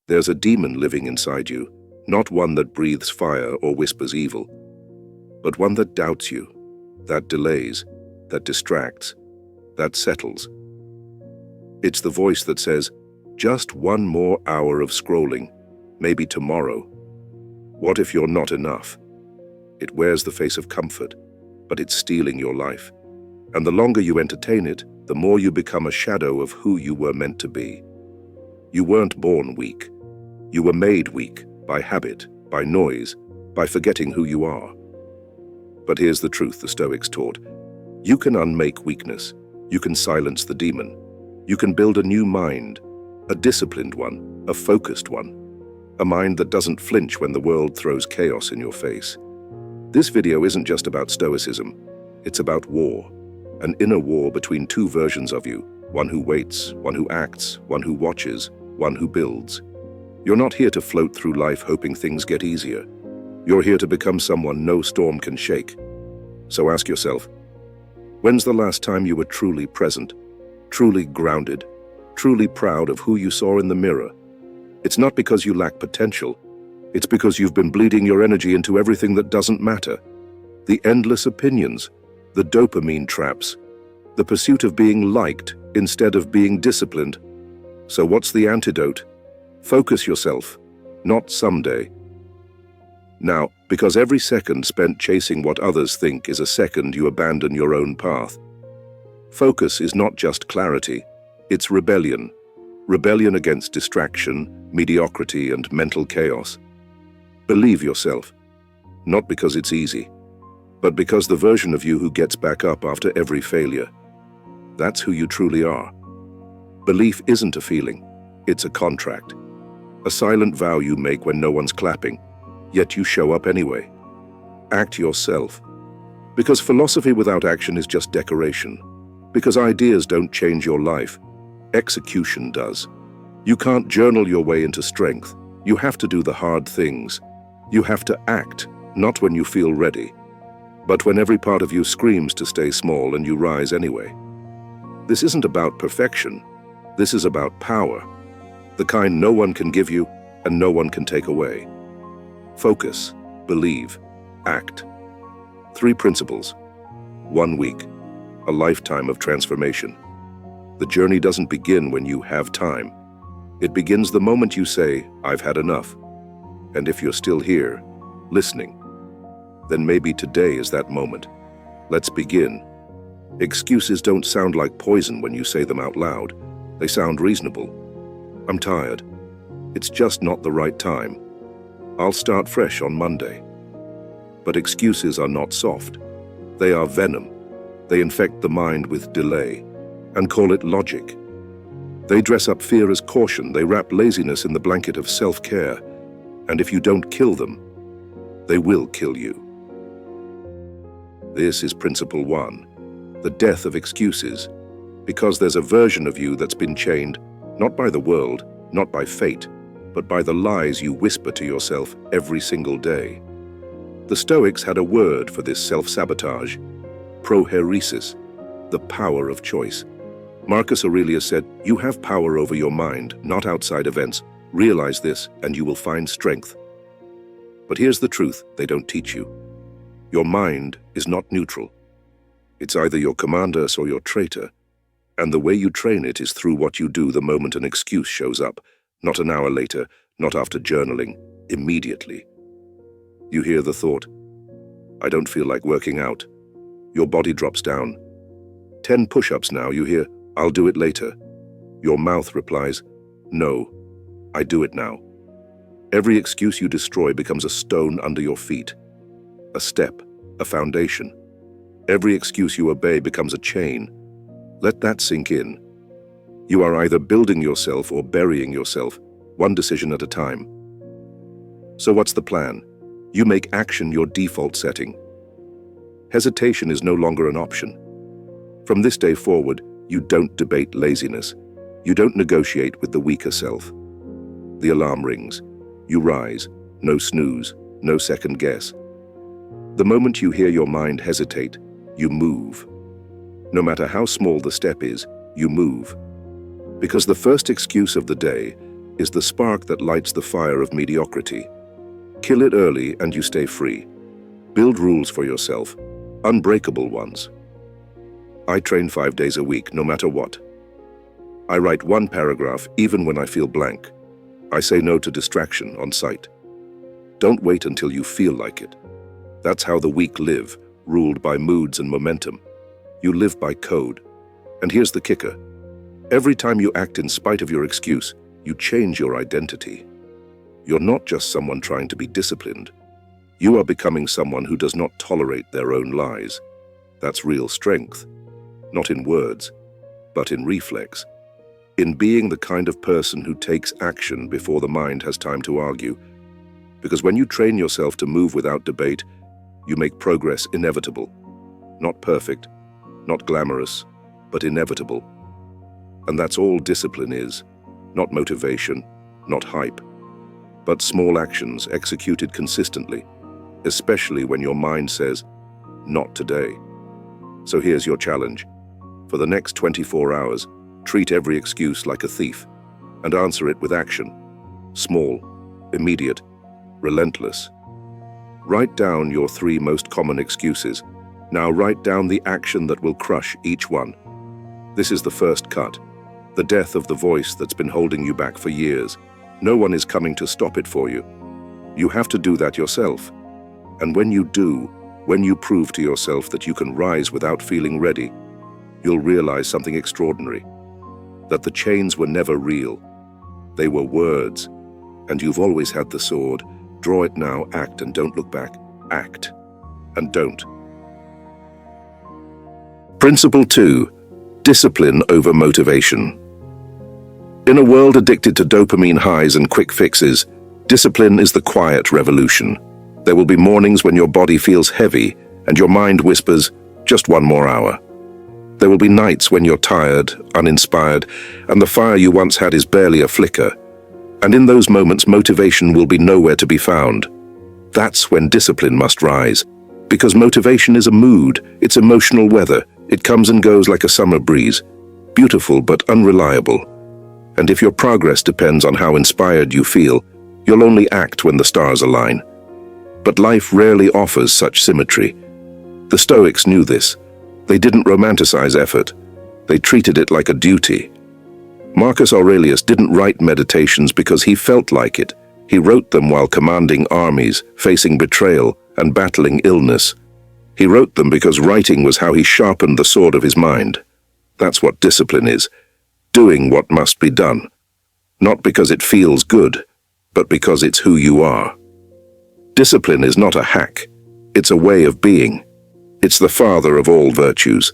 There's a demon living inside you, not one that breathes fire or whispers evil, but one that doubts you, that delays, that distracts, that settles. It's the voice that says, just one more hour of scrolling, maybe tomorrow. What if you're not enough? It wears the face of comfort, but it's stealing your life. And the longer you entertain it, the more you become a shadow of who you were meant to be. You weren't born weak. You were made weak by habit, by noise, by forgetting who you are. But here's the truth the Stoics taught. You can unmake weakness. You can silence the demon. You can build a new mind, a disciplined one, a focused one, a mind that doesn't flinch when the world throws chaos in your face. This video isn't just about Stoicism. It's about war, an inner war between two versions of you, one who waits, one who acts, one who watches, one who builds. You're not here to float through life hoping things get easier. You're here to become someone no storm can shake. So ask yourself, when's the last time you were truly present, truly grounded, truly proud of who you saw in the mirror? It's not because you lack potential. It's because you've been bleeding your energy into everything that doesn't matter. The endless opinions, the dopamine traps, the pursuit of being liked instead of being disciplined. So what's the antidote? Focus yourself, not someday. Now, because every second spent chasing what others think is a second you abandon your own path. Focus is not just clarity, it's rebellion. Rebellion against distraction, mediocrity, and mental chaos. Believe yourself, not because it's easy, but because the version of you who gets back up after every failure. That's who you truly are. Belief isn't a feeling, it's a contract. A silent vow you make when no one's clapping, yet you show up anyway. Act yourself. Because philosophy without action is just decoration. Because ideas don't change your life. Execution does. You can't journal your way into strength. You have to do the hard things. You have to act, not when you feel ready, but when every part of you screams to stay small and you rise anyway. This isn't about perfection. This is about power. The kind no one can give you and no one can take away. Focus, believe, act. 3 principles. 1 week, a lifetime of transformation. The journey doesn't begin when you have time. It begins the moment you say, I've had enough. And if you're still here, listening, then maybe today is that moment. Let's begin. Excuses don't sound like poison when you say them out loud. They sound reasonable. I'm tired. It's just not the right time. I'll start fresh on Monday. But excuses are not soft. They are venom. They infect the mind with delay and call it logic. They dress up fear as caution. They wrap laziness in the blanket of self-care. And if you don't kill them, they will kill you. This is principle 1, the death of excuses, because there's a version of you that's been chained, not by the world, not by fate, but by the lies you whisper to yourself every single day. The Stoics had a word for this self-sabotage, prohairesis, the power of choice. Marcus Aurelius said, you have power over your mind, not outside events. Realize this and you will find strength. But here's the truth they don't teach you. Your mind is not neutral. It's either your commander or your traitor. And the way you train it is through what you do the moment an excuse shows up, not an hour later, not after journaling, immediately. You hear the thought, I don't feel like working out. Your body drops down. 10 push-ups now, you hear, I'll do it later. Your mouth replies, no, I do it now. Every excuse you destroy becomes a stone under your feet, a step, a foundation. Every excuse you obey becomes a chain. Let that sink in. You are either building yourself or burying yourself, one decision at a time. So what's the plan? You make action your default setting. Hesitation is no longer an option. From this day forward, you don't debate laziness. You don't negotiate with the weaker self. The alarm rings. You rise. No snooze. No second guess. The moment you hear your mind hesitate, you move. No matter how small the step is, you move. Because the first excuse of the day, is the spark that lights the fire of mediocrity. Kill it early and you stay free. Build rules for yourself, unbreakable ones. I train 5 days a week, no matter what. I write 1 paragraph even when I feel blank. I say no to distraction on sight. Don't wait until you feel like it. That's how the weak live, ruled by moods and momentum. You live by code. And here's the kicker. Every time you act in spite of your excuse, you change your identity. You're not just someone trying to be disciplined. You are becoming someone who does not tolerate their own lies. That's real strength, not in words, but in reflex. In being the kind of person who takes action before the mind has time to argue. Because when you train yourself to move without debate, you make progress inevitable. Not perfect, not glamorous, but inevitable. And that's all discipline is. Not motivation, not hype, but small actions executed consistently, especially when your mind says, not today. So here's your challenge. For the next 24 hours, treat every excuse like a thief and answer it with action. Small, immediate, relentless. Write down your 3 most common excuses. Now write down the action that will crush each one. This is the first cut, the death of the voice that's been holding you back for years. No one is coming to stop it for you. You have to do that yourself. And when you do, when you prove to yourself that you can rise without feeling ready, you'll realize something extraordinary. That the chains were never real. They were words. And you've always had the sword. Draw it now, act and don't look back. Act and don't. Principle 2. Discipline over motivation. In a world addicted to dopamine highs and quick fixes, discipline is the quiet revolution. There will be mornings when your body feels heavy and your mind whispers, just 1 more hour. There will be nights when you're tired, uninspired, and the fire you once had is barely a flicker. And in those moments, motivation will be nowhere to be found. That's when discipline must rise. Because motivation is a mood, it's emotional weather. It comes and goes like a summer breeze. Beautiful but unreliable. And if your progress depends on how inspired you feel, you'll only act when the stars align. But life rarely offers such symmetry. The Stoics knew this. They didn't romanticize effort. They treated it like a duty. Marcus Aurelius didn't write meditations because he felt like it. He wrote them while commanding armies, facing betrayal, and battling illness. He wrote them because writing was how he sharpened the sword of his mind. That's what discipline is. Doing what must be done. Not because it feels good, but because it's who you are. Discipline is not a hack. It's a way of being. It's the father of all virtues.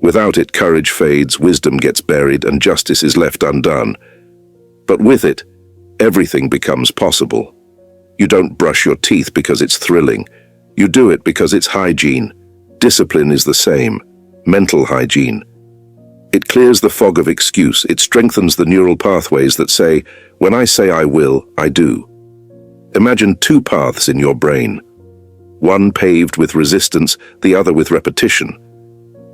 Without it, courage fades, wisdom gets buried, and justice is left undone. But with it, everything becomes possible. You don't brush your teeth because it's thrilling. You do it because it's hygiene. Discipline is the same. Mental hygiene. It clears the fog of excuse. It strengthens the neural pathways that say, when I say I will, I do. Imagine 2 paths in your brain. One paved with resistance, the other with repetition.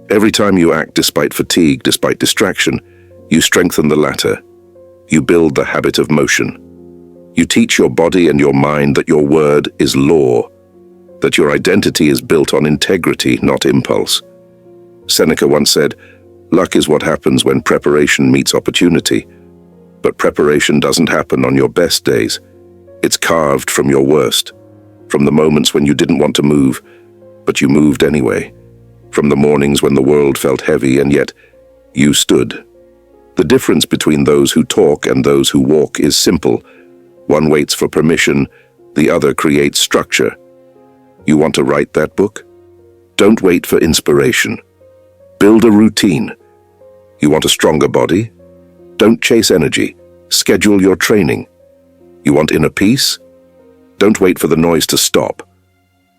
Every time you act despite fatigue, despite distraction, you strengthen the latter. You build the habit of motion. You teach your body and your mind that your word is law, that your identity is built on integrity, not impulse. Seneca once said, luck is what happens when preparation meets opportunity. But preparation doesn't happen on your best days. It's carved from your worst, from the moments when you didn't want to move, but you moved anyway, from the mornings when the world felt heavy and yet you stood. The difference between those who talk and those who walk is simple. One waits for permission, the other creates structure. You want to write that book? Don't wait for inspiration. Build a routine. You want a stronger body? Don't chase energy. Schedule your training. You want inner peace? Don't wait for the noise to stop.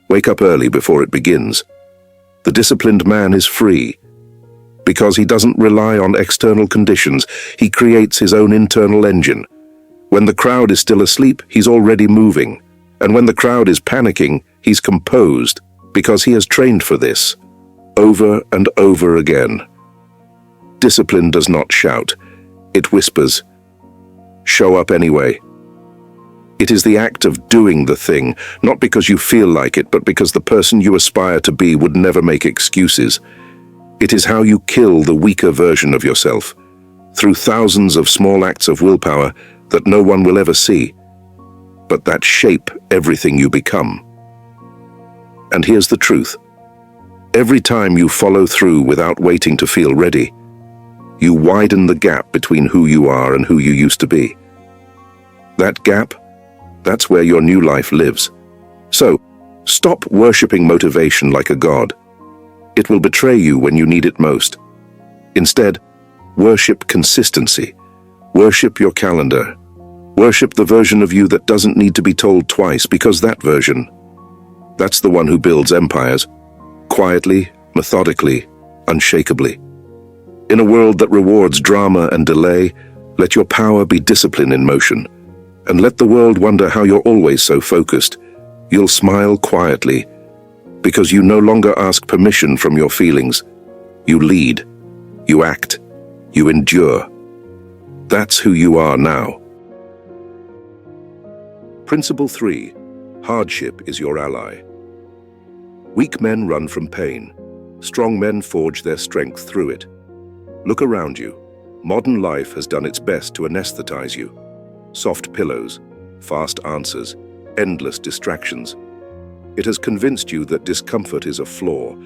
Wake up early before it begins. The disciplined man is free. Because he doesn't rely on external conditions, he creates his own internal engine. When the crowd is still asleep, he's already moving. And when the crowd is panicking, he's composed, because he has trained for this, over and over again. Discipline does not shout, it whispers. Show up anyway. It is the act of doing the thing, not because you feel like it, but because the person you aspire to be would never make excuses. It is how you kill the weaker version of yourself, through thousands of small acts of willpower that no one will ever see, but that shape everything you become. And here's the truth. Every time you follow through without waiting to feel ready, you widen the gap between who you are and who you used to be. That gap, that's where your new life lives. So, stop worshipping motivation like a god. It will betray you when you need it most. Instead, worship consistency. Worship your calendar. Worship the version of you that doesn't need to be told twice, because that version, that's the one who builds empires, quietly, methodically, unshakably. In a world that rewards drama and delay, let your power be discipline in motion. And let the world wonder how you're always so focused. You'll smile quietly, because you no longer ask permission from your feelings. You lead, you act, you endure. That's who you are now. Principle 3. Hardship is your ally. Weak men run from pain. Strong men forge their strength through it. Look around you. Modern life has done its best to anesthetize you. Soft pillows, fast answers, endless distractions. It has convinced you that discomfort is a flaw,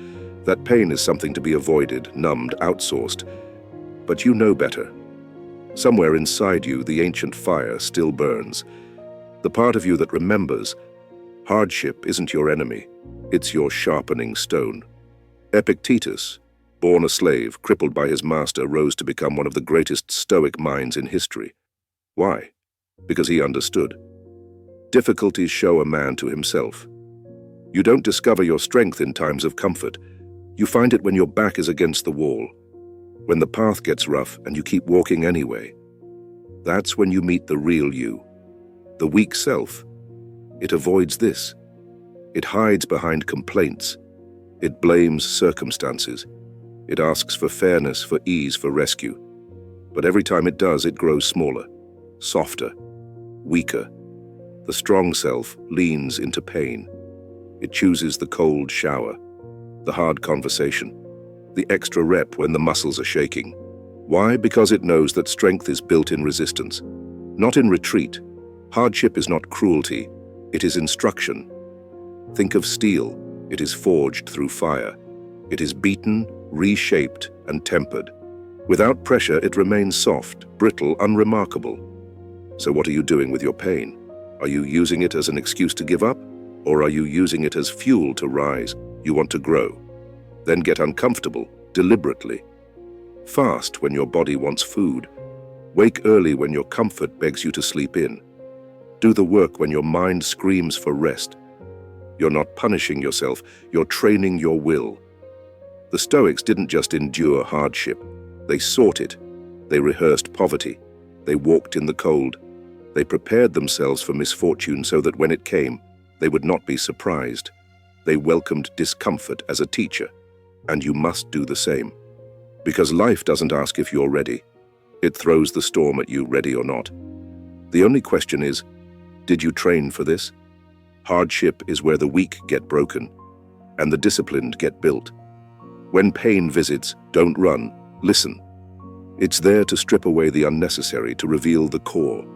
that pain is something to be avoided, numbed, outsourced. But you know better. Somewhere inside you, the ancient fire still burns. The part of you that remembers, hardship isn't your enemy, it's your sharpening stone. Epictetus, born a slave, crippled by his master, rose to become one of the greatest Stoic minds in history. Why? Because he understood. Difficulties show a man to himself. You don't discover your strength in times of comfort. You find it when your back is against the wall, when the path gets rough and you keep walking anyway. That's when you meet the real you. The weak self. It avoids this. It hides behind complaints. It blames circumstances. It asks for fairness, for ease, for rescue. But every time it does, it grows smaller, softer, weaker. The strong self leans into pain. It chooses the cold shower, the hard conversation, the extra rep when the muscles are shaking. Why? Because it knows that strength is built in resistance, not in retreat. Hardship is not cruelty, it is instruction. Think of steel. It is forged through fire. It is beaten, reshaped, and tempered. Without pressure, it remains soft, brittle, unremarkable. So what are you doing with your pain? Are you using it as an excuse to give up? Or are you using it as fuel to rise? You want to grow. Then get uncomfortable, deliberately. Fast when your body wants food. Wake early when your comfort begs you to sleep in. Do the work when your mind screams for rest. You're not punishing yourself, you're training your will. The Stoics didn't just endure hardship. They sought it. They rehearsed poverty. They walked in the cold. They prepared themselves for misfortune so that when it came, they would not be surprised. They welcomed discomfort as a teacher. And you must do the same. Because life doesn't ask if you're ready. It throws the storm at you, ready or not. The only question is, did you train for this? Hardship is where the weak get broken, and the disciplined get built. When pain visits, don't run, listen. It's there to strip away the unnecessary, to reveal the core.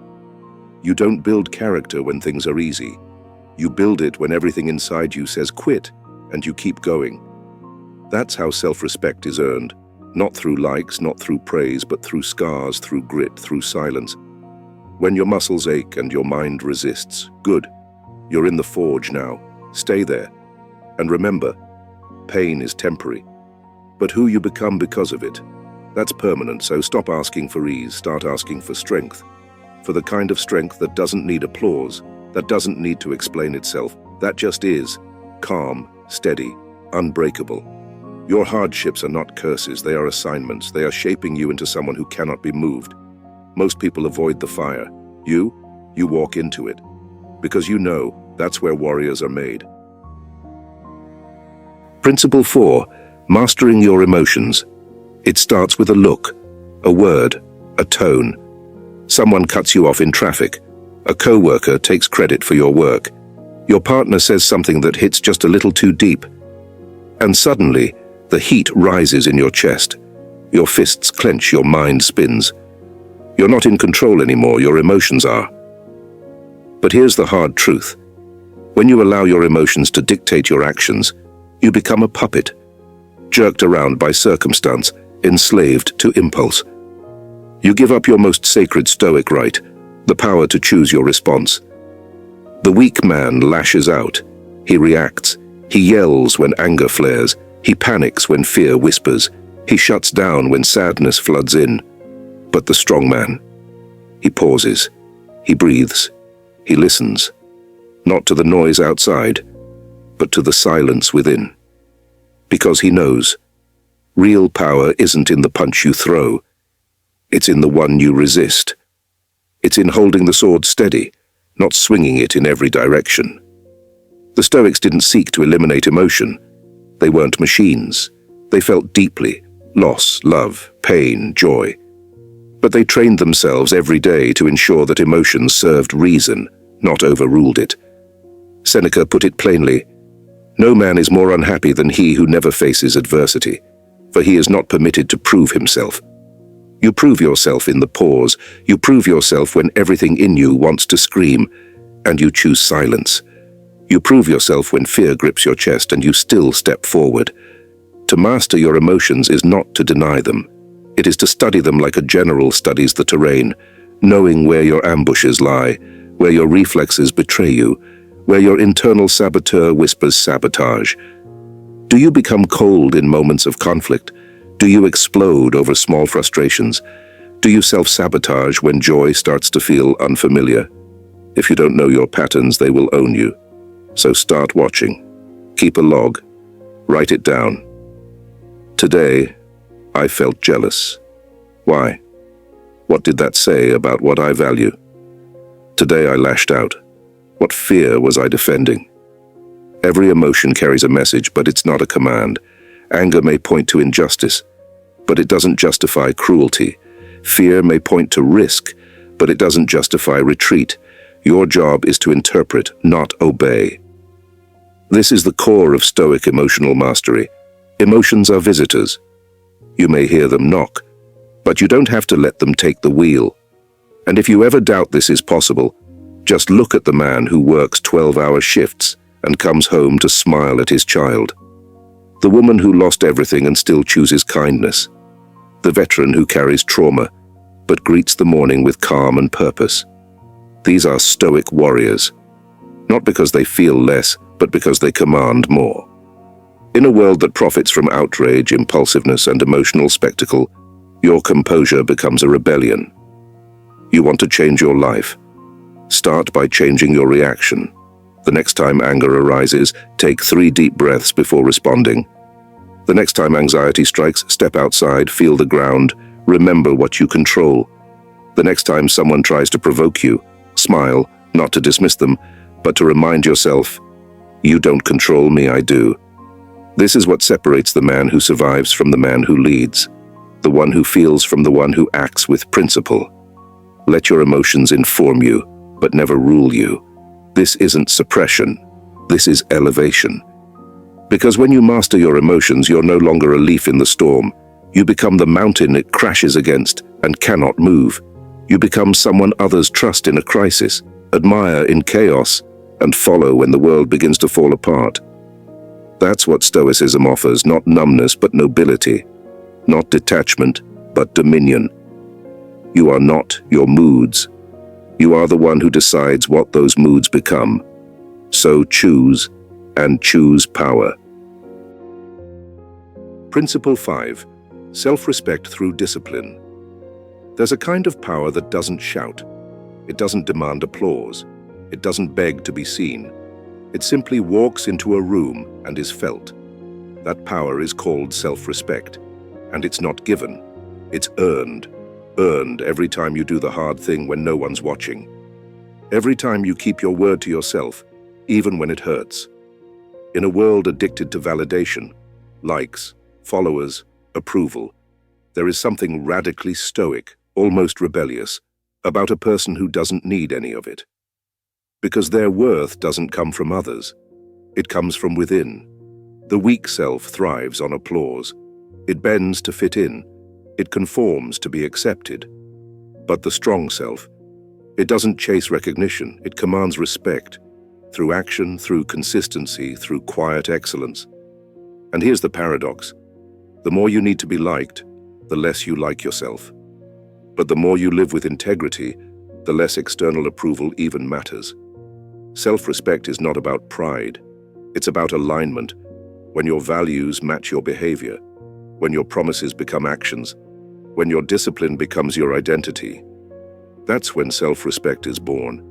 You don't build character when things are easy. You build it when everything inside you says quit, and you keep going. That's how self-respect is earned. Not through likes, not through praise, but through scars, through grit, through silence. When your muscles ache and your mind resists, good. You're in the forge now. Stay there. And remember, pain is temporary. But who you become because of it, that's permanent. So stop asking for ease, start asking for strength. For the kind of strength that doesn't need applause, that doesn't need to explain itself, that just is. Calm, steady, unbreakable. Your hardships are not curses, they are assignments. They are shaping you into someone who cannot be moved. Most people avoid the fire. You walk into it. Because you know that's where warriors are made. Principle 4. Mastering your emotions. It starts with a look, a word, a tone. Someone cuts you off in traffic. A co-worker takes credit for your work. Your partner says something that hits just a little too deep. And suddenly, the heat rises in your chest. Your fists clench, your mind spins. You're not in control anymore, your emotions are. But here's the hard truth. When you allow your emotions to dictate your actions, you become a puppet, jerked around by circumstance, enslaved to impulse. You give up your most sacred Stoic right, the power to choose your response. The weak man lashes out. He reacts. He yells when anger flares. He panics when fear whispers. He shuts down when sadness floods in. But the strong man, he pauses. He breathes. He listens. Not to the noise outside, but to the silence within. Because he knows, real power isn't in the punch you throw. It's in the one you resist. It's in holding the sword steady, not swinging it in every direction. The Stoics didn't seek to eliminate emotion. They weren't machines. They felt deeply, loss, love, pain, joy. But they trained themselves every day to ensure that emotion served reason, not overruled it. Seneca put it plainly, "No man is more unhappy than he who never faces adversity, for he is not permitted to prove himself." You prove yourself in the pause. You prove yourself when everything in you wants to scream, and you choose silence. You prove yourself when fear grips your chest and you still step forward. To master your emotions is not to deny them. It is to study them like a general studies the terrain, knowing where your ambushes lie, where your reflexes betray you, where your internal saboteur whispers sabotage. Do you become cold in moments of conflict? Do you explode over small frustrations? Do you self-sabotage when joy starts to feel unfamiliar? If you don't know your patterns, they will own you. So start watching. Keep a log. Write it down. Today, I felt jealous. Why? What did that say about what I value? Today I lashed out. What fear was I defending? Every emotion carries a message, but it's not a command. Anger may point to injustice, but it doesn't justify cruelty. Fear may point to risk, but it doesn't justify retreat. Your job is to interpret, not obey. This is the core of Stoic emotional mastery. Emotions are visitors. You may hear them knock, but you don't have to let them take the wheel. And if you ever doubt this is possible, just look at the man who works 12-hour shifts and comes home to smile at his child. The woman who lost everything and still chooses kindness. The veteran who carries trauma, but greets the morning with calm and purpose. These are Stoic warriors, not because they feel less, but because they command more. In a world that profits from outrage, impulsiveness, and emotional spectacle, your composure becomes a rebellion. You want to change your life? Start by changing your reaction. The next time anger arises, take 3 deep breaths before responding. The next time anxiety strikes, step outside, feel the ground, remember what you control. The next time someone tries to provoke you, smile, not to dismiss them, but to remind yourself, you don't control me, I do. This is what separates the man who survives from the man who leads, the one who feels from the one who acts with principle. Let your emotions inform you, but never rule you. This isn't suppression, this is elevation. Because when you master your emotions, you're no longer a leaf in the storm. You become the mountain it crashes against and cannot move. You become someone others trust in a crisis, admire in chaos, and follow when the world begins to fall apart. That's what Stoicism offers, not numbness but nobility, not detachment but dominion. You are not your moods. You are the one who decides what those moods become. So choose, and choose power. Principle 5. Self-respect through discipline. There's a kind of power that doesn't shout. It doesn't demand applause. It doesn't beg to be seen. It simply walks into a room and is felt. That power is called self-respect, and it's not given. It's earned. Earned every time you do the hard thing when no one's watching. Every time you keep your word to yourself, even when it hurts. In a world addicted to validation, likes, followers, approval, there is something radically stoic, almost rebellious, about a person who doesn't need any of it. Because their worth doesn't come from others. It comes from within. The weak self thrives on applause. It bends to fit in. It conforms to be accepted. But the strong self, it doesn't chase recognition. It commands respect through action, through consistency, through quiet excellence. And here's the paradox. The more you need to be liked, the less you like yourself. But the more you live with integrity, the less external approval even matters. Self-respect is not about pride. It's about alignment, when your values match your behavior, when your promises become actions, when your discipline becomes your identity. That's when self-respect is born.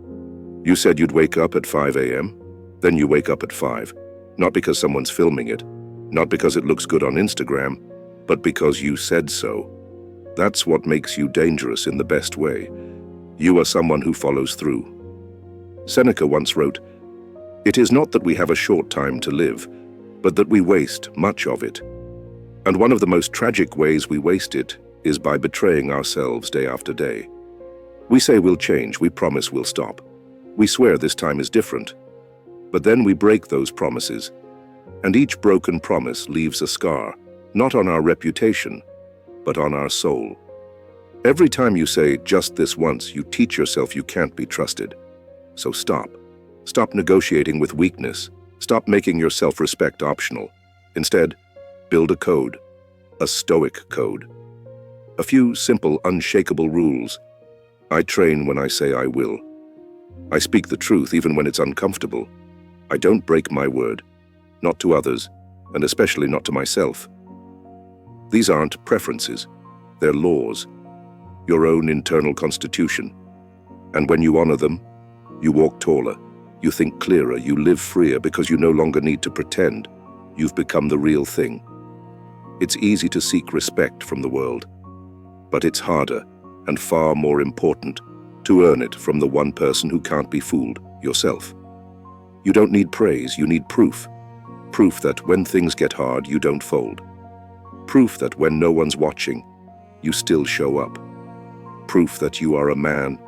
You said you'd wake up at 5 a.m., then you wake up at 5, not because someone's filming it, not because it looks good on Instagram, but because you said so. That's what makes you dangerous in the best way. You are someone who follows through. Seneca once wrote, "It is not that we have a short time to live, but that we waste much of it. And one of the most tragic ways we waste it is by betraying ourselves day after day. We say we'll change, we promise we'll stop. We swear this time is different. But then we break those promises. And each broken promise leaves a scar, not on our reputation, but on our soul. Every time you say just this once, you teach yourself you can't be trusted. So stop. Stop negotiating with weakness. Stop making your self-respect optional. Instead, build a code, a Stoic code. A few simple, unshakable rules. I train when I say I will. I speak the truth even when it's uncomfortable. I don't break my word, not to others, and especially not to myself. These aren't preferences, they're laws, your own internal constitution. And when you honor them, you walk taller, you think clearer, you live freer because you no longer need to pretend. You've become the real thing. It's easy to seek respect from the world, but it's harder and far more important to earn it from the one person who can't be fooled, yourself. You don't need praise, you need proof. Proof that when things get hard, you don't fold. Proof that when no one's watching, you still show up. Proof that you are a man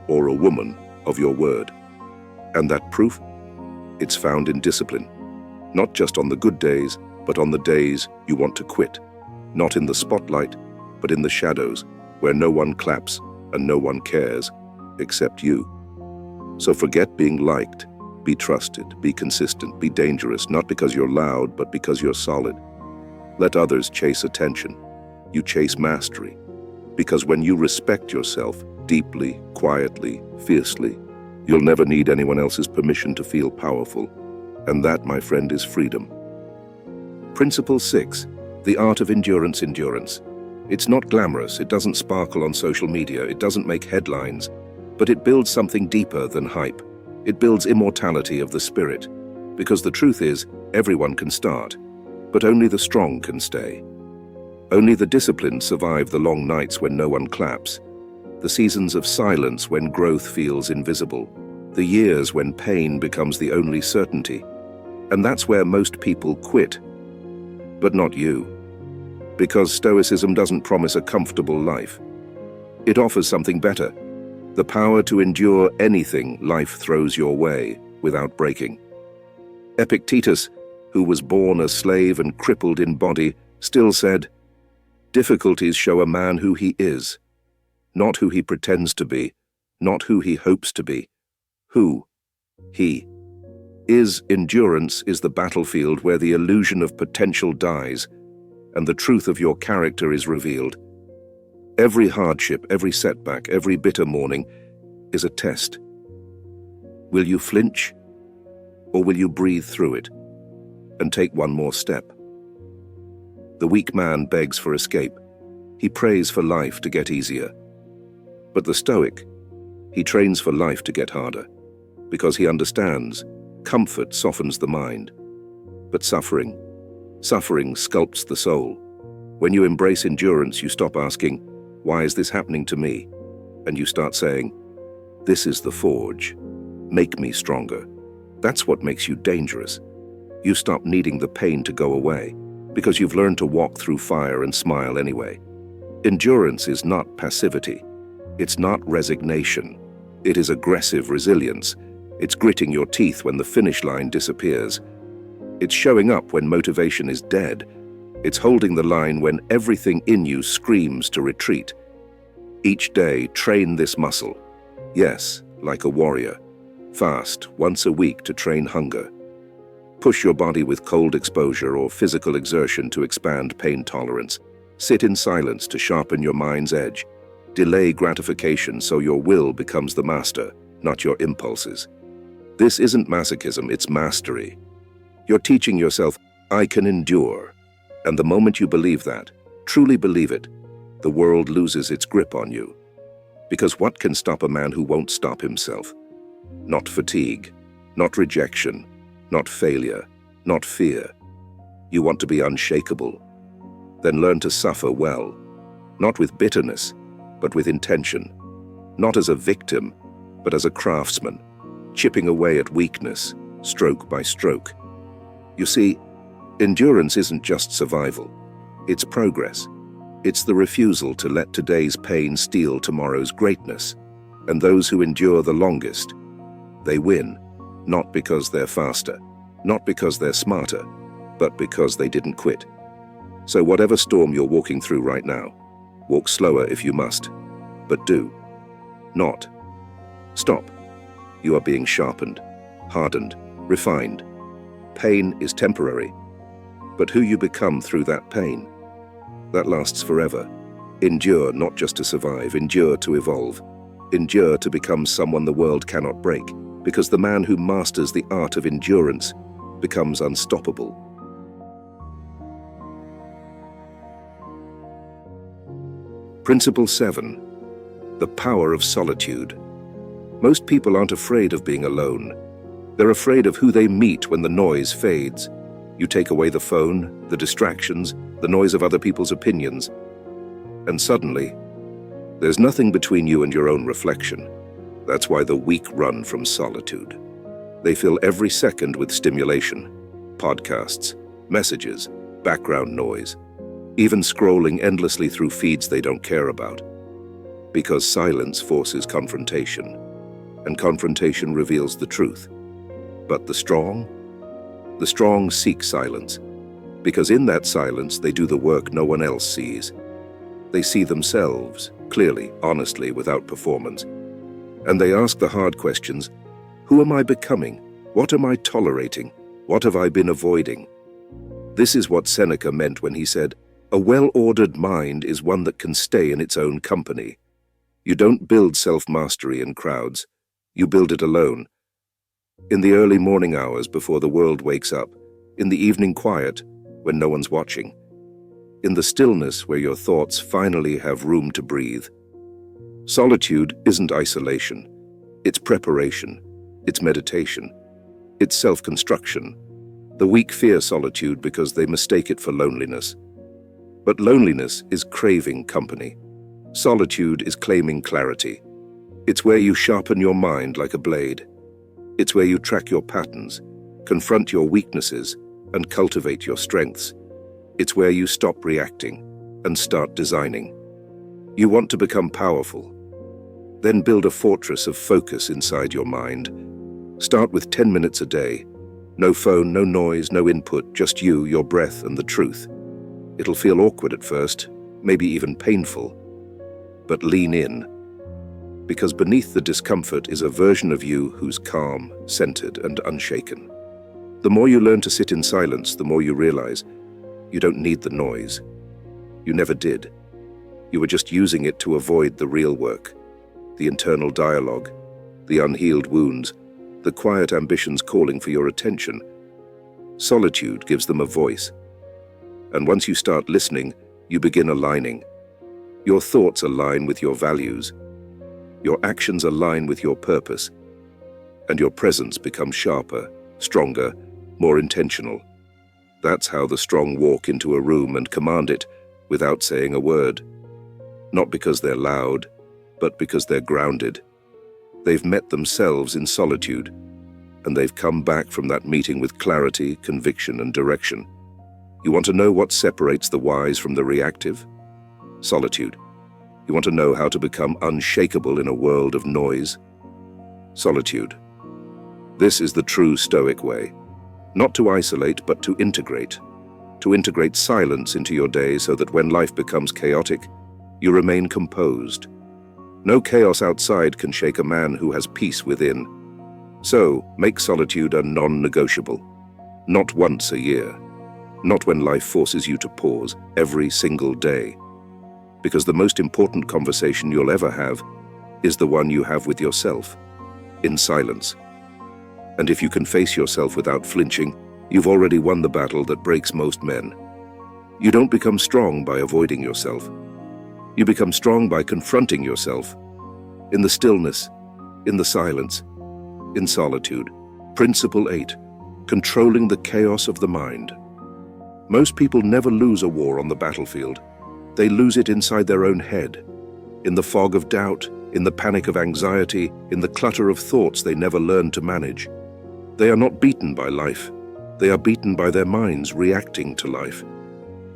or a woman of your word. And that proof? It's found in discipline. Not just on the good days, but on the days you want to quit. Not in the spotlight, but in the shadows, where no one claps and no one cares, except you. So forget being liked. Be trusted, be consistent, be dangerous, not because you're loud, but because you're solid. Let others chase attention. You chase mastery. Because when you respect yourself deeply, quietly, fiercely, you'll never need anyone else's permission to feel powerful. And that, my friend, is freedom. Principle 6. The art of endurance. It's not glamorous, it doesn't sparkle on social media, it doesn't make headlines, but it builds something deeper than hype. It builds immortality of the spirit. Because the truth is, everyone can start, but only the strong can stay. Only the disciplined survive the long nights when no one claps, the seasons of silence when growth feels invisible, the years when pain becomes the only certainty. And that's where most people quit. But not you. Because Stoicism doesn't promise a comfortable life. It offers something better. The power to endure anything life throws your way without breaking. Epictetus, who was born a slave and crippled in body, still said, "Difficulties show a man who he is, not who he pretends to be, not who he hopes to be. Who he is. Endurance is the battlefield where the illusion of potential dies and the truth of your character is revealed. Every hardship, every setback, every bitter morning is a test. Will you flinch, or will you breathe through it and take one more step? The weak man begs for escape. He prays for life to get easier. But the Stoic, he trains for life to get harder, because he understands comfort softens the mind, but suffering sculpts the soul. When you embrace endurance, you stop asking, "Why is this happening to me?" And you start saying, "This is the forge. Make me stronger." That's what makes you dangerous. You stop needing the pain to go away, because you've learned to walk through fire and smile anyway. Endurance is not passivity. It's not resignation. It is aggressive resilience. It's gritting your teeth when the finish line disappears. It's showing up when motivation is dead. It's holding the line when everything in you screams to retreat. Each day, train this muscle. Yes, like a warrior. Fast, once a week to train hunger. Push your body with cold exposure or physical exertion to expand pain tolerance. Sit in silence to sharpen your mind's edge. Delay gratification so your will becomes the master, not your impulses. This isn't masochism, it's mastery. You're teaching yourself, I can endure. And the moment you believe that, truly believe it, the world loses its grip on you. Because what can stop a man who won't stop himself? Not fatigue, not rejection, not failure, not fear. You want to be unshakable? Then learn to suffer well, not with bitterness, but with intention. Not as a victim, but as a craftsman, chipping away at weakness, stroke by stroke. You see, endurance isn't just survival, it's progress. It's the refusal to let today's pain steal tomorrow's greatness. And those who endure the longest, they win, not because they're faster, not because they're smarter, but because they didn't quit. So whatever storm you're walking through right now, walk slower if you must, but do not stop. You are being sharpened, hardened, refined. Pain is temporary, but who you become through that pain, that lasts forever. Endure not just to survive, endure to evolve. Endure to become someone the world cannot break, because the man who masters the art of endurance becomes unstoppable. Principle 7. The power of solitude. Most people aren't afraid of being alone. They're afraid of who they meet when the noise fades. You take away the phone, the distractions, the noise of other people's opinions, and suddenly, there's nothing between you and your own reflection. That's why the weak run from solitude. They fill every second with stimulation, podcasts, messages, background noise, even scrolling endlessly through feeds they don't care about. Because silence forces confrontation, and confrontation reveals the truth. But the strong seek silence, because in that silence they do the work no one else sees. They see themselves, clearly, honestly, without performance. And they ask the hard questions, who am I becoming? What am I tolerating? What have I been avoiding? This is what Seneca meant when he said, a well-ordered mind is one that can stay in its own company. You don't build self-mastery in crowds, you build it alone. In the early morning hours before the world wakes up, in the evening quiet when no one's watching, in the stillness where your thoughts finally have room to breathe. Solitude isn't isolation, it's preparation, it's meditation, it's self-construction. The weak fear solitude because they mistake it for loneliness. But loneliness is craving company. Solitude is claiming clarity. It's where you sharpen your mind like a blade. It's where you track your patterns, confront your weaknesses, and cultivate your strengths. It's where you stop reacting and start designing. You want to become powerful? Then build a fortress of focus inside your mind. Start with 10 minutes a day. No phone, no noise, no input, just you, your breath, and the truth. It'll feel awkward at first, maybe even painful. But lean in, because beneath the discomfort is a version of you who's calm, centered, and unshaken. The more you learn to sit in silence, the more you realize you don't need the noise. You never did. You were just using it to avoid the real work, the internal dialogue, the unhealed wounds, the quiet ambitions calling for your attention. Solitude gives them a voice. And once you start listening, you begin aligning. Your thoughts align with your values. Your actions align with your purpose. And your presence becomes sharper, stronger, more intentional. That's how the strong walk into a room and command it without saying a word. Not because they're loud, but because they're grounded. They've met themselves in solitude, and they've come back from that meeting with clarity, conviction, and direction. You want to know what separates the wise from the reactive? Solitude. You want to know how to become unshakable in a world of noise? Solitude. This is the true Stoic way. Not to isolate, but to integrate. To integrate silence into your day so that when life becomes chaotic, you remain composed. No chaos outside can shake a man who has peace within. So, make solitude a non-negotiable. Not once a year. Not when life forces you to pause every single day. Because the most important conversation you'll ever have is the one you have with yourself, in silence. And if you can face yourself without flinching, you've already won the battle that breaks most men. You don't become strong by avoiding yourself. You become strong by confronting yourself. In the stillness, in the silence, in solitude. Principle 8. Controlling the chaos of the mind. Most people never lose a war on the battlefield. They lose it inside their own head, in the fog of doubt, in the panic of anxiety, in the clutter of thoughts they never learned to manage. They are not beaten by life. They are beaten by their minds reacting to life.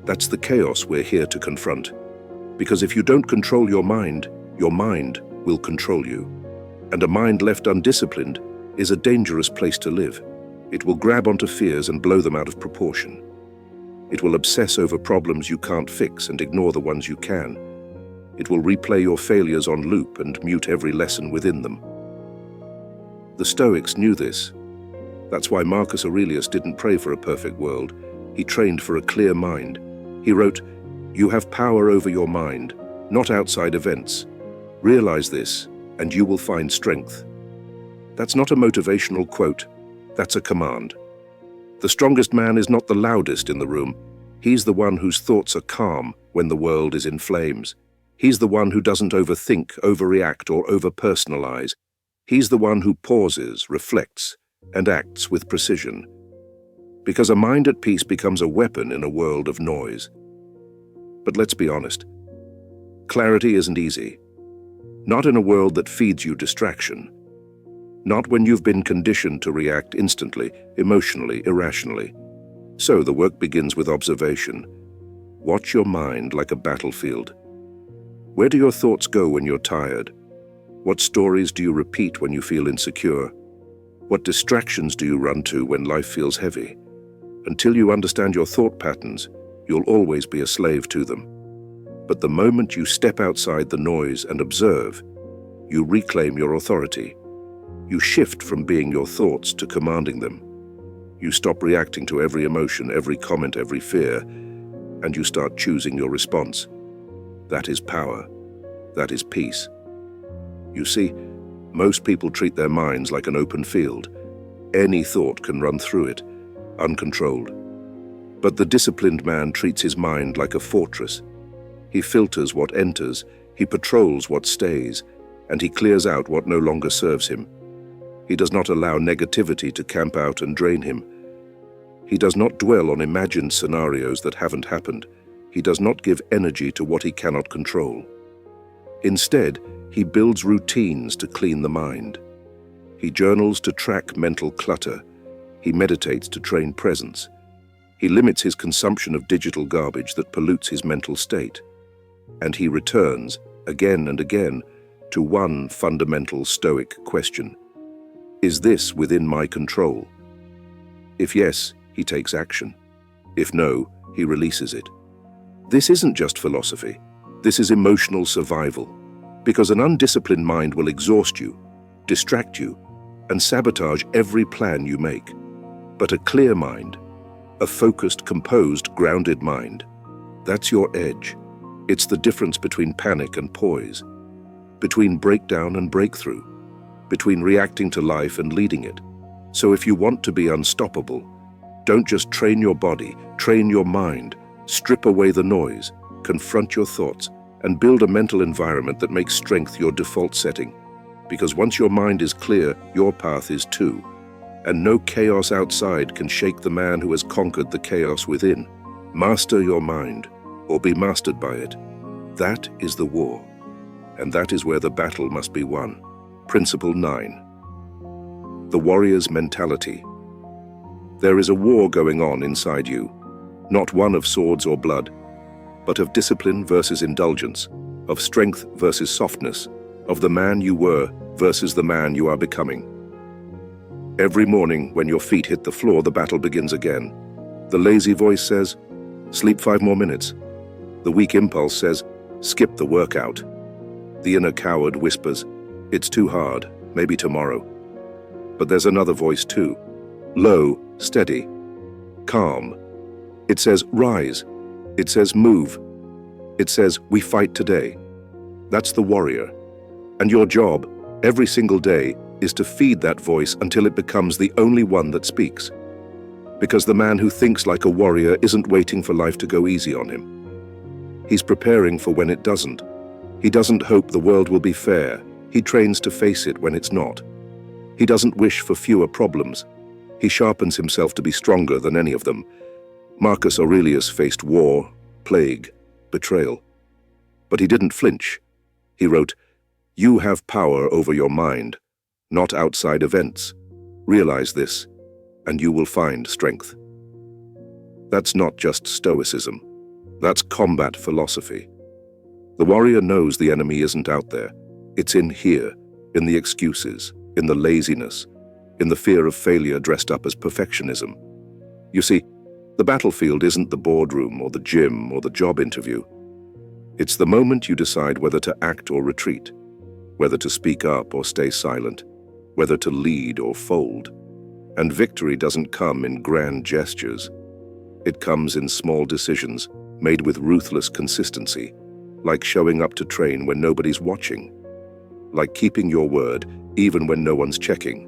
That's the chaos we're here to confront. Because if you don't control your mind will control you. And a mind left undisciplined is a dangerous place to live. It will grab onto fears and blow them out of proportion. It will obsess over problems you can't fix and ignore the ones you can. It will replay your failures on loop and mute every lesson within them. The Stoics knew this. That's why Marcus Aurelius didn't pray for a perfect world. He trained for a clear mind. He wrote, "You have power over your mind, not outside events. Realize this, and you will find strength." That's not a motivational quote. That's a command. The strongest man is not the loudest in the room. He's the one whose thoughts are calm when the world is in flames. He's the one who doesn't overthink, overreact, or overpersonalize. He's the one who pauses, reflects, and acts with precision. Because a mind at peace becomes a weapon in a world of noise. But let's be honest. Clarity isn't easy. Not in a world that feeds you distraction. Not when you've been conditioned to react instantly, emotionally, irrationally. So the work begins with observation. Watch your mind like a battlefield. Where do your thoughts go when you're tired? What stories do you repeat when you feel insecure? What distractions do you run to when life feels heavy? Until you understand your thought patterns, you'll always be a slave to them. But the moment you step outside the noise and observe, you reclaim your authority. You shift from being your thoughts to commanding them. You stop reacting to every emotion, every comment, every fear, and you start choosing your response. That is power. That is peace. You see, most people treat their minds like an open field. Any thought can run through it, uncontrolled. But the disciplined man treats his mind like a fortress. He filters what enters, he patrols what stays, and he clears out what no longer serves him. He does not allow negativity to camp out and drain him. He does not dwell on imagined scenarios that haven't happened. He does not give energy to what he cannot control. Instead, he builds routines to clean the mind. He journals to track mental clutter. He meditates to train presence. He limits his consumption of digital garbage that pollutes his mental state. And he returns, again and again, to one fundamental Stoic question. Is this within my control? If yes, he takes action. If no, he releases it. This isn't just philosophy. This is emotional survival. Because an undisciplined mind will exhaust you, distract you, and sabotage every plan you make. But a clear mind, a focused, composed, grounded mind, that's your edge. It's the difference between panic and poise, between breakdown and breakthrough, between reacting to life and leading it. So if you want to be unstoppable, don't just train your body, train your mind, strip away the noise, confront your thoughts, and build a mental environment that makes strength your default setting. Because once your mind is clear, your path is too. And no chaos outside can shake the man who has conquered the chaos within. Master your mind, or be mastered by it. That is the war. And that is where the battle must be won. Principle 9. The warrior's mentality. There is a war going on inside you, not one of swords or blood, but of discipline versus indulgence, of strength versus softness, of the man you were versus the man you are becoming. Every morning when your feet hit the floor, the battle begins again. The lazy voice says, sleep 5 more minutes. The weak impulse says, skip the workout. The inner coward whispers, it's too hard, maybe tomorrow. But there's another voice too, low, steady, calm. It says, rise. It says, move. It says, we fight today. That's the warrior. And your job, every single day, is to feed that voice until it becomes the only one that speaks. Because the man who thinks like a warrior isn't waiting for life to go easy on him. He's preparing for when it doesn't. He doesn't hope the world will be fair. He trains to face it when it's not. He doesn't wish for fewer problems. He sharpens himself to be stronger than any of them. Marcus Aurelius faced war, plague, betrayal. But he didn't flinch. He wrote, you have power over your mind, not outside events. Realize this, and you will find strength. That's not just Stoicism. That's combat philosophy. The warrior knows the enemy isn't out there. It's in here, in the excuses, in the laziness, in the fear of failure dressed up as perfectionism. You see, the battlefield isn't the boardroom or the gym or the job interview. It's the moment you decide whether to act or retreat, whether to speak up or stay silent, whether to lead or fold. And victory doesn't come in grand gestures. It comes in small decisions made with ruthless consistency, like showing up to train when nobody's watching, like keeping your word even when no one's checking,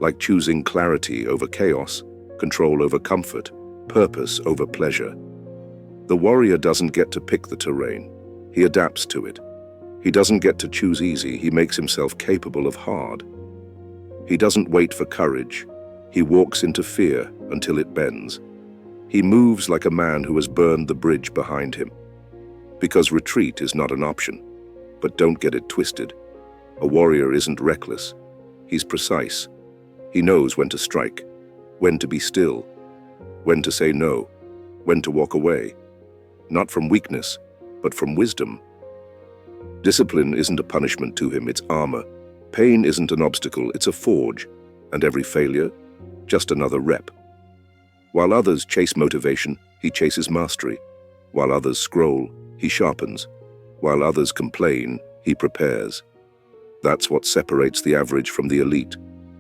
like choosing clarity over chaos, control over comfort, purpose over pleasure. The warrior doesn't get to pick the terrain. He adapts to it. He doesn't get to choose easy. He makes himself capable of hard. He doesn't wait for courage. He walks into fear until it bends. He moves like a man who has burned the bridge behind him. Because retreat is not an option. But don't get it twisted. A warrior isn't reckless. He's precise. He knows when to strike, when to be still, when to say no, when to walk away. Not from weakness, but from wisdom. Discipline isn't a punishment to him, it's armor. Pain isn't an obstacle, it's a forge. And every failure, just another rep. While others chase motivation, he chases mastery. While others scroll, he sharpens. While others complain, he prepares. That's what separates the average from the elite.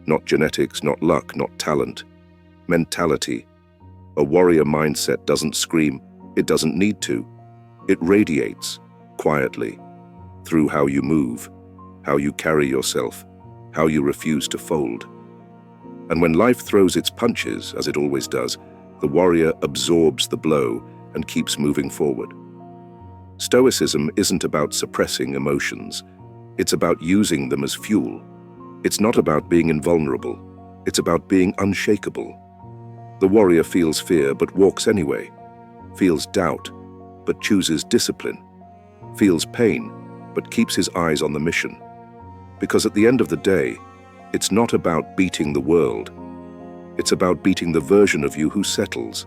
Not genetics, not luck, not talent. Mentality. A warrior mindset doesn't scream, it doesn't need to. It radiates, quietly, through how you move, how you carry yourself, how you refuse to fold. And when life throws its punches, as it always does, the warrior absorbs the blow and keeps moving forward. Stoicism isn't about suppressing emotions. It's about using them as fuel. It's not about being invulnerable. It's about being unshakable. The warrior feels fear but walks anyway, feels doubt but chooses discipline, feels pain but keeps his eyes on the mission. Because at the end of the day, it's not about beating the world. It's about beating the version of you who settles.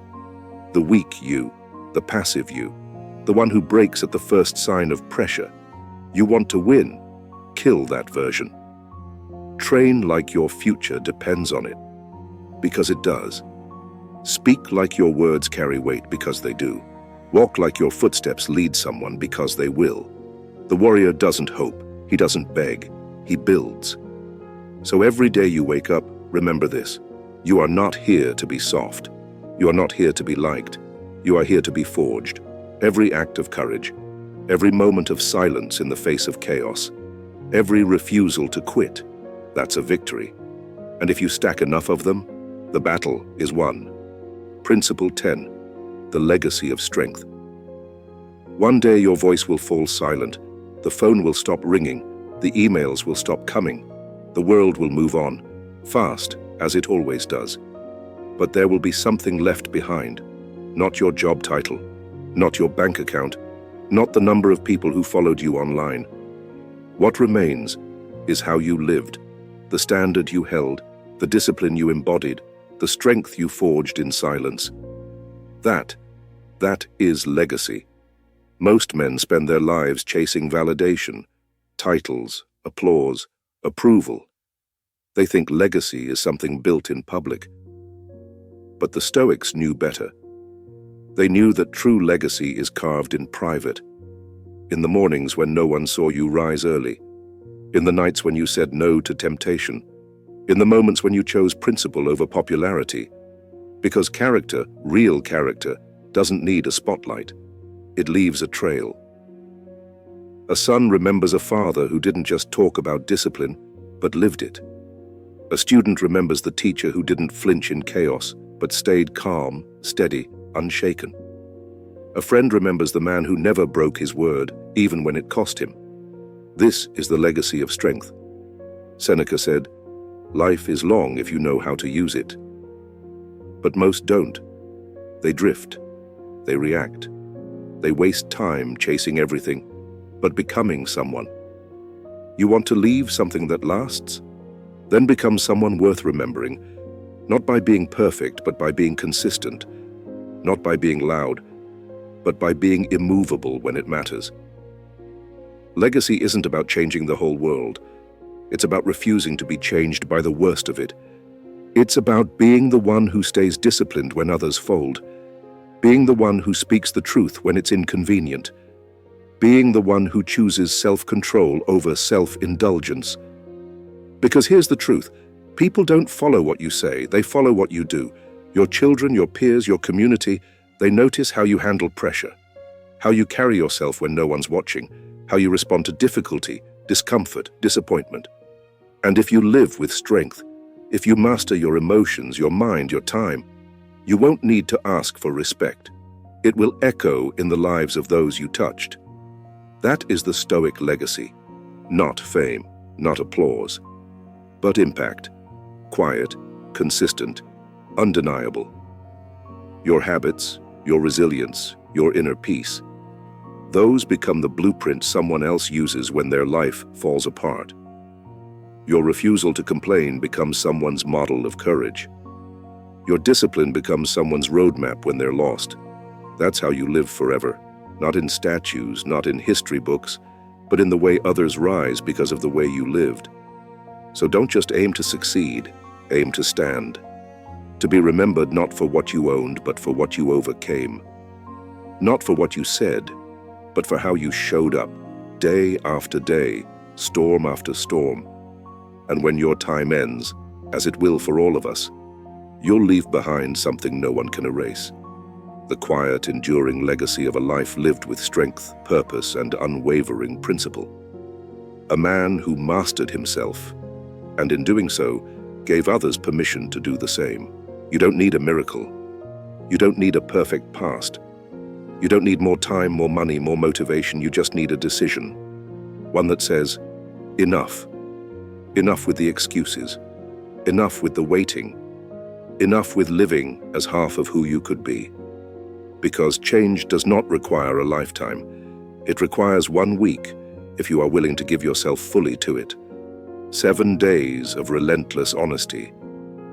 The weak you, the passive you, the one who breaks at the first sign of pressure. You want to win. Kill that version. Train like your future depends on it, because it does. Speak like your words carry weight, because they do. Walk like your footsteps lead someone, because they will. The warrior doesn't hope, he doesn't beg, he builds. So every day you wake up, remember this. You are not here to be soft. You are not here to be liked. You are here to be forged. Every act of courage, every moment of silence in the face of chaos, every refusal to quit, that's a victory. And if you stack enough of them, the battle is won. Principle 10, the legacy of strength. One day your voice will fall silent, the phone will stop ringing, the emails will stop coming, the world will move on, fast, as it always does. But there will be something left behind, not your job title, not your bank account, not the number of people who followed you online. What remains is how you lived, the standard you held, the discipline you embodied, the strength you forged in silence. That is legacy. Most men spend their lives chasing validation, titles, applause, approval. They think legacy is something built in public. But the Stoics knew better. They knew that true legacy is carved in private, in the mornings when no one saw you rise early, in the nights when you said no to temptation, in the moments when you chose principle over popularity. Because character, real character, doesn't need a spotlight. It leaves a trail. A son remembers a father who didn't just talk about discipline, but lived it. A student remembers the teacher who didn't flinch in chaos, but stayed calm, steady, unshaken. A friend remembers the man who never broke his word, even when it cost him. This is the legacy of strength. Seneca said, "Life is long if you know how to use it." But most don't. They drift. They react. They waste time chasing everything, but becoming someone. You want to leave something that lasts? Then become someone worth remembering, not by being perfect, but by being consistent, not by being loud, but by being immovable when it matters. Legacy isn't about changing the whole world. It's about refusing to be changed by the worst of it. It's about being the one who stays disciplined when others fold, being the one who speaks the truth when it's inconvenient, being the one who chooses self-control over self-indulgence. Because here's the truth, people don't follow what you say, they follow what you do. Your children, your peers, your community, they notice how you handle pressure, how you carry yourself when no one's watching, how you respond to difficulty, discomfort, disappointment. And if you live with strength, if you master your emotions, your mind, your time, you won't need to ask for respect. It will echo in the lives of those you touched. That is the Stoic legacy. Not fame, not applause, but impact. Quiet, consistent, undeniable. Your habits, your resilience, your inner peace, those become the blueprint someone else uses when their life falls apart. Your refusal to complain becomes someone's model of courage. Your discipline becomes someone's roadmap when they're lost. That's how you live forever, not in statues, not in history books, but in the way others rise because of the way you lived. So don't just aim to succeed, aim to stand. To be remembered not for what you owned, but for what you overcame. Not for what you said, but for how you showed up, day after day, storm after storm. And when your time ends, as it will for all of us, you'll leave behind something no one can erase. The quiet, enduring legacy of a life lived with strength, purpose, and unwavering principle. A man who mastered himself, and in doing so, gave others permission to do the same. You don't need a miracle. You don't need a perfect past. You don't need more time, more money, more motivation. You just need a decision. One that says, enough. Enough with the excuses. Enough with the waiting. Enough with living as half of who you could be. Because change does not require a lifetime. It requires 1 week if you are willing to give yourself fully to it. 7 days of relentless honesty.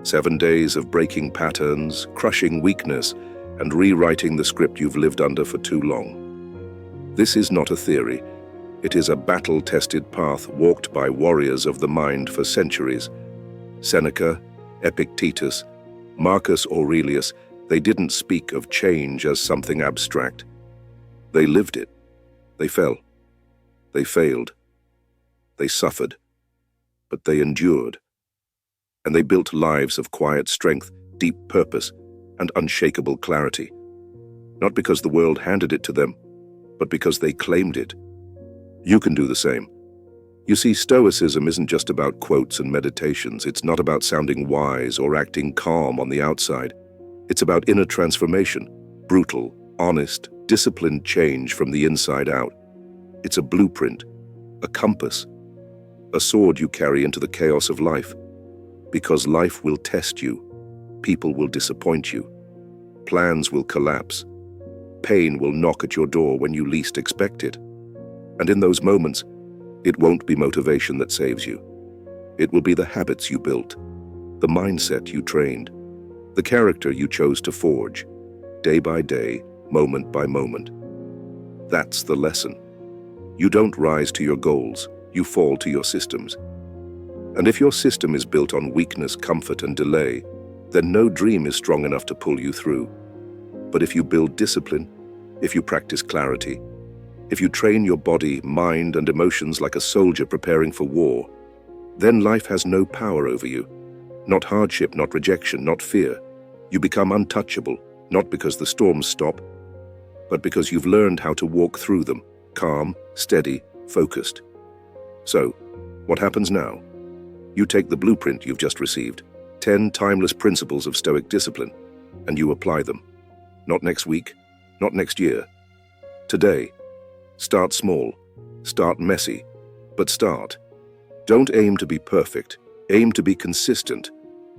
7 days of breaking patterns, crushing weakness, and rewriting the script you've lived under for too long. This is not a theory. It is a battle-tested path walked by warriors of the mind for centuries. Seneca, Epictetus, Marcus Aurelius, they didn't speak of change as something abstract. They lived it. They fell. They failed. They suffered. But they endured. And they built lives of quiet strength, deep purpose, and unshakable clarity. Not because the world handed it to them, but because they claimed it. You can do the same. You see, Stoicism isn't just about quotes and meditations. It's not about sounding wise or acting calm on the outside. It's about inner transformation, brutal, honest, disciplined change from the inside out. It's a blueprint, a compass, a sword you carry into the chaos of life. Because life will test you, people will disappoint you, plans will collapse, pain will knock at your door when you least expect it. And in those moments, it won't be motivation that saves you. It will be the habits you built, the mindset you trained, the character you chose to forge, day by day, moment by moment. That's the lesson. You don't rise to your goals, you fall to your systems. And if your system is built on weakness, comfort, and delay, then no dream is strong enough to pull you through. But if you build discipline, if you practice clarity, if you train your body, mind, and emotions like a soldier preparing for war, then life has no power over you. Not hardship, not rejection, not fear. You become untouchable, not because the storms stop, but because you've learned how to walk through them, calm, steady, focused. So, what happens now? You take the blueprint you've just received, 10 timeless principles of Stoic discipline, and you apply them. Not next week, not next year. Today. Start small, start messy, but start. Don't aim to be perfect, aim to be consistent.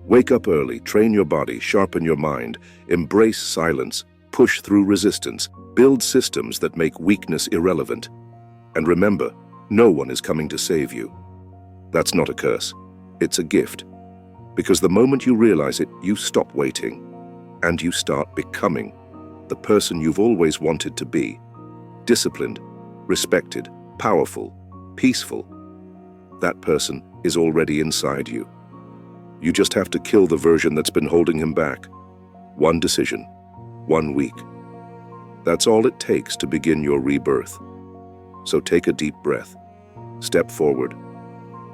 Wake up early, train your body, sharpen your mind, embrace silence, push through resistance, build systems that make weakness irrelevant. And remember, no one is coming to save you. That's not a curse, it's a gift. Because the moment you realize it, you stop waiting, and you start becoming the person you've always wanted to be. Disciplined, respected, powerful, peaceful. That person is already inside you. You just have to kill the version that's been holding him back. One decision, 1 week. That's all it takes to begin your rebirth. So take a deep breath, step forward,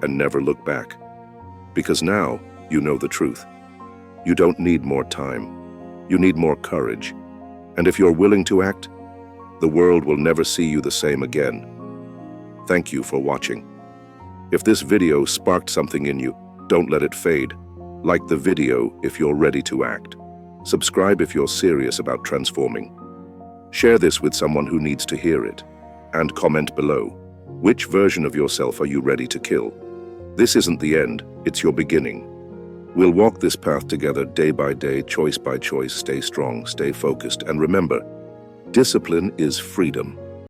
and never look back. Because now you know the truth. You don't need more time. You need more courage. And if you're willing to act, the world will never see you the same again. Thank you for watching. If this video sparked something in you, don't let it fade. Like the video if you're ready to act. Subscribe if you're serious about transforming. Share this with someone who needs to hear it. And comment below. Which version of yourself are you ready to kill? This isn't the end, it's your beginning. We'll walk this path together day by day, choice by choice. Stay strong, stay focused, and remember, discipline is freedom.